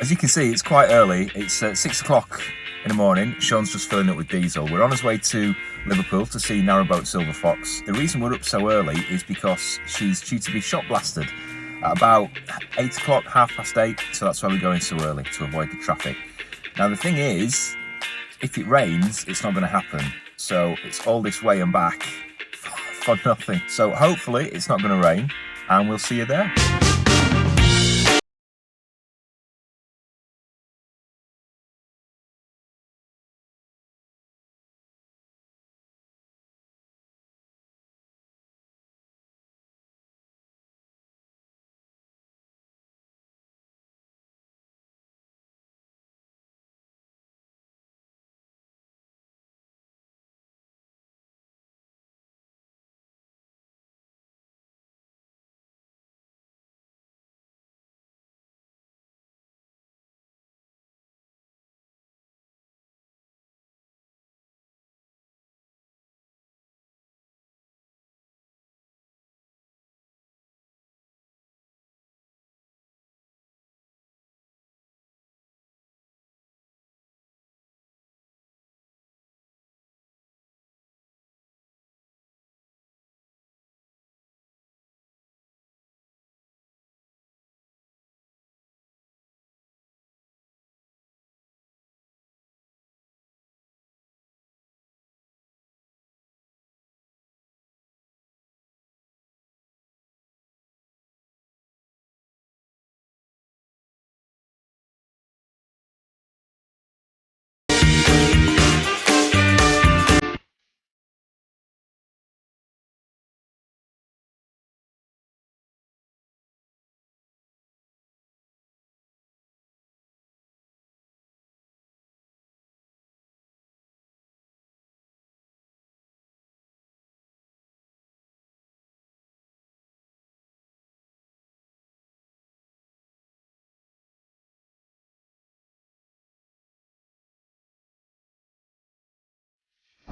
As you can see, it's quite early. It's 6 o'clock in the morning. Sean's just filling up with diesel. We're on his way to Liverpool to see Narrowboat Silver Fox. The reason we're up so early is because she's due to be shot blasted at about 8 o'clock, 8:30, so that's why we're going so early, to avoid the traffic. Now the thing is, if it rains, it's not going to happen. So it's all this way and back for nothing. So hopefully it's not going to rain, and we'll see you there.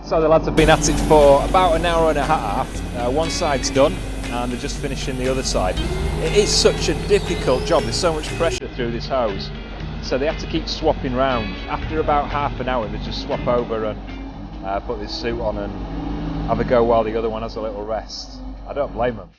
So the lads have been at it for about an hour and a half. One side's done and they're just finishing the other side. It is such a difficult job, there's so much pressure through this hose, so they have to keep swapping round. After about half an hour they just swap over and put this suit on and have a go while the other one has a little rest. I don't blame them.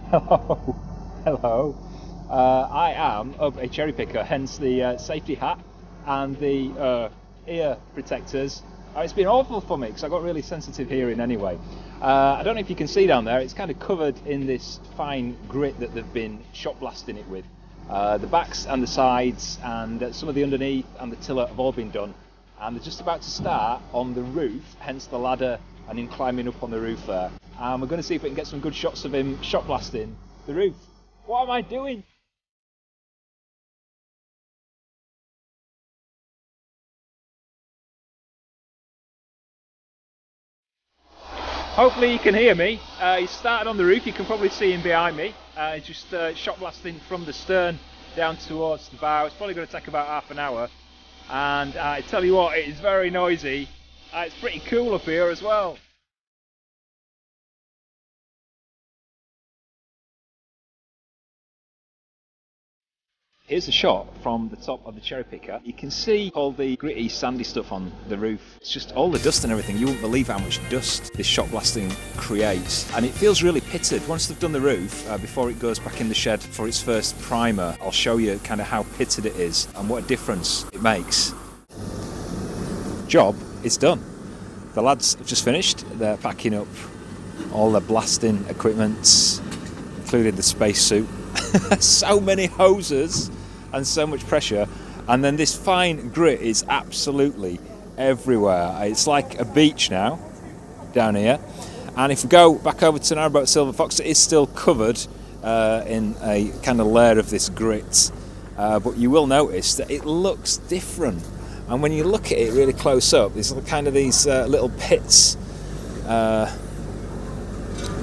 Hello, hello. I am a cherry picker, hence the safety hat and the ear protectors. It's been awful for me because I've got really sensitive hearing anyway. I don't know if you can see down there, it's kind of covered in this fine grit that they've been shot blasting it with. The backs and the sides and some of the underneath and the tiller have all been done, and they're just about to start on the roof, hence the ladder and him climbing up on the roof there. And we're going to see if we can get some good shots of him shot blasting the roof. What am I doing? Hopefully you can hear me. He's started on the roof, you can probably see him behind me. He's just shot blasting from the stern down towards the bow. It's probably going to take about half an hour. And I tell you what, it is very noisy. It's pretty cool up here as well. Here's a shot from the top of the cherry picker. You can see all the gritty, sandy stuff on the roof. It's just all the dust and everything. You won't believe how much dust this shot blasting creates. And it feels really pitted. Once they've done the roof, before it goes back in the shed for its first primer, I'll show you kind of how pitted it is and what a difference it makes. Job is done. The lads have just finished. They're packing up all their blasting equipment, including the spacesuit. So many hoses and so much pressure, and then this fine grit is absolutely everywhere. It's like a beach now down here, and if we go back over to Narrowboat Silver Fox, it is still covered in a kind of layer of this grit, but you will notice that it looks different, and when you look at it really close up, there's kind of these little pits,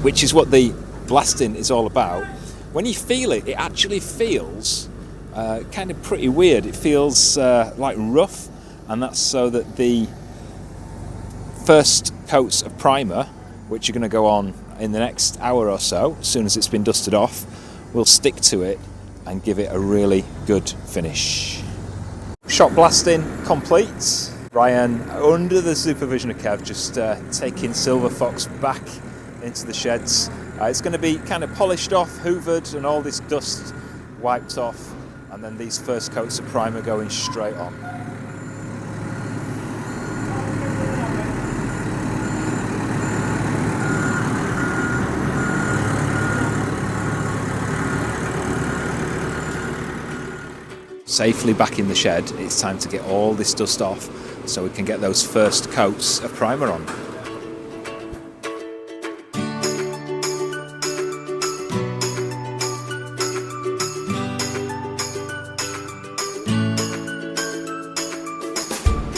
which is what the blasting is all about. when you feel it, it actually feels kind of pretty weird. It feels like rough, and that's so that the first coats of primer, which are going to go on in the next hour or so, as soon as it's been dusted off, will stick to it and give it a really good finish. Shot blasting complete. Ryan, under the supervision of Kev, just taking Silver Fox back into the sheds. It's going to be kind of polished off, hoovered, and all this dust wiped off, and then these first coats of primer going straight on. Safely back in the shed, it's time to get all this dust off so we can get those first coats of primer on.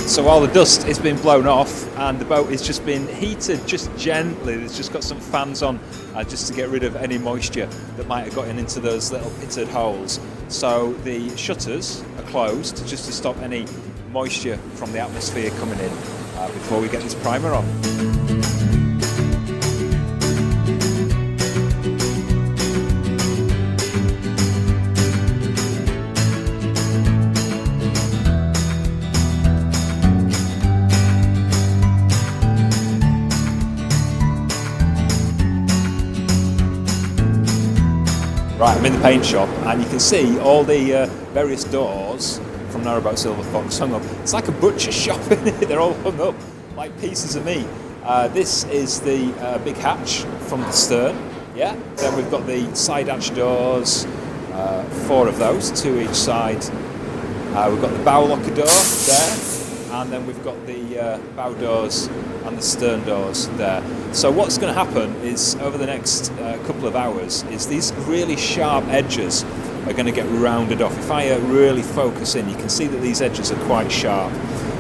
So while the dust has been blown off and the boat has just been heated just gently, there's just got some fans on just to get rid of any moisture that might have gotten into those little pitted holes. So the shutters are closed just to stop any moisture from the atmosphere coming in before we get this primer on. Right, I'm in the paint shop and you can see all the various doors from Narrowboat Silver Fox hung up. It's like a butcher shop, isn't it? They're all hung up like pieces of meat. This is the big hatch from the stern, yeah. Then we've got the side hatch doors, 4 of those, 2 each side. We've got the bow locker door there, and then we've got the bow doors and the stern doors there. So what's going to happen is over the next couple of hours is these really sharp edges are going to get rounded off. If I really focus in, you can see that these edges are quite sharp.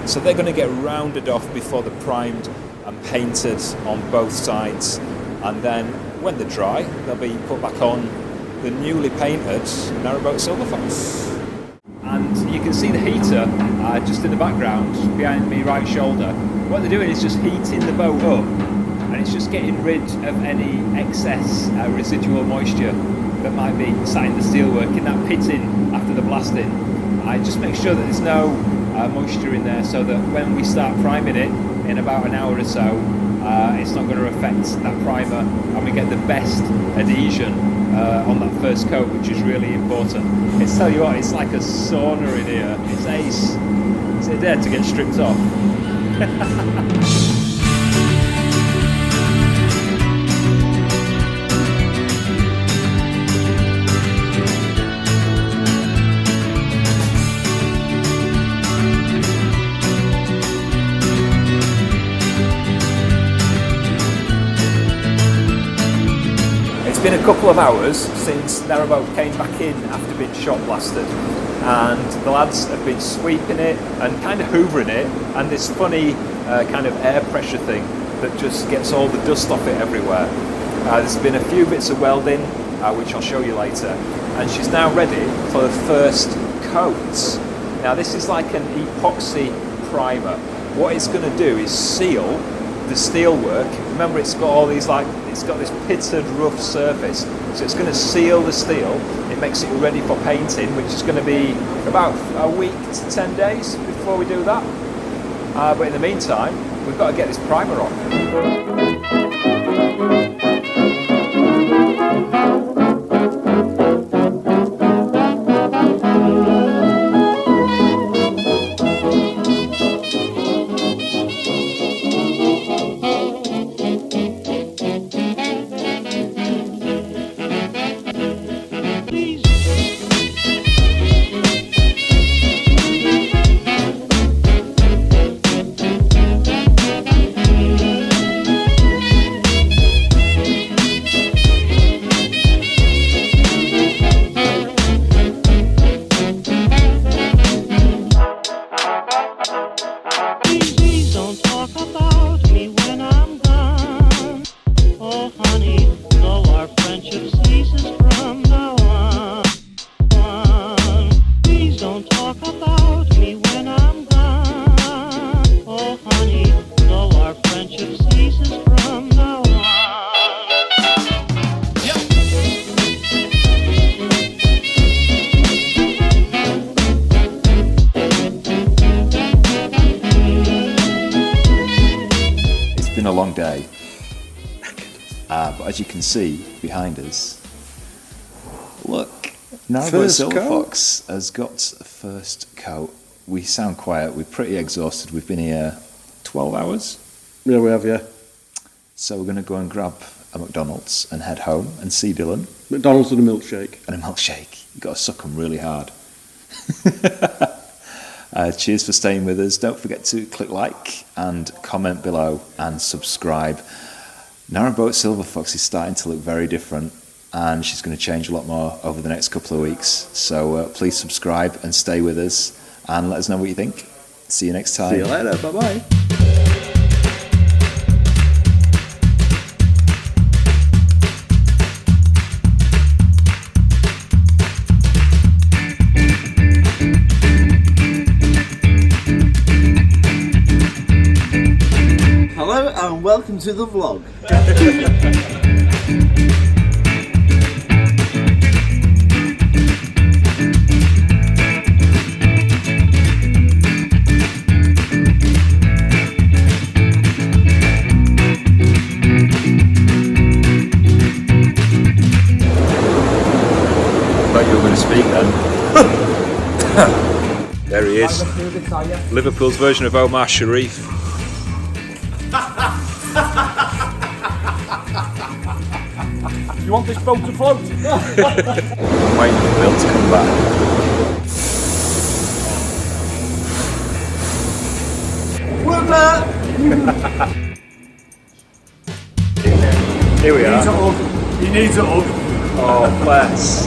So they're going to get rounded off before they're primed and painted on both sides. And then when they're dry, they'll be put back on the newly painted Narrowboat Silver Fox. And you can see the heater just in the background behind me right shoulder. What they're doing is just heating the boat up, and it's just getting rid of any excess residual moisture that might be sat in the steelwork in that pitting after the blasting. I just make sure that there's no moisture in there, so that when we start priming it in about an hour or so, it's not going to affect that primer, and we get the best adhesion on that first coat, which is really important. It's, tell you what, it's like a sauna in here. It's ace. Is it there to get stripped off? It's been a couple of hours since Narrowboat came back in after being shot blasted, and the lads have been sweeping it and kind of hoovering it, and this funny kind of air pressure thing that just gets all the dust off it everywhere. There's been a few bits of welding, which I'll show you later, and she's now ready for the first coats. Now this is like an epoxy primer. What it's going to do is seal the steelwork. Remember, it's got all these, like, it's got this pitted rough surface, so it's going to seal the steel. It makes it ready for painting, which is going to be about a week to 10 days before we do that. But in the meantime, we've got to get this primer on. Oh honey, though our friendship ceases from now day. But as you can see behind us, look, Narrowboat Silver Fox has got a first coat. We sound quiet, we're pretty exhausted. We've been here 12 hours. Yeah, we have, yeah. So we're going to go and grab a McDonald's and head home and see Dylan. McDonald's and a milkshake. And a milkshake. You've got to suck them really hard. Cheers for staying with us. Don't forget to click like and comment below and subscribe. Narrowboat Silver Fox is starting to look very different, and she's going to change a lot more over the next couple of weeks. So please subscribe and stay with us and let us know what you think. See you next time. See you later. Bye-bye. Hello and welcome to the vlog. Thought you were going to speak then. There he is. Liverpool's version of Omar Sharif. You want this boat to float? I'm waiting for Bill to come back. Here we are. He needs a hug. Oh, bless.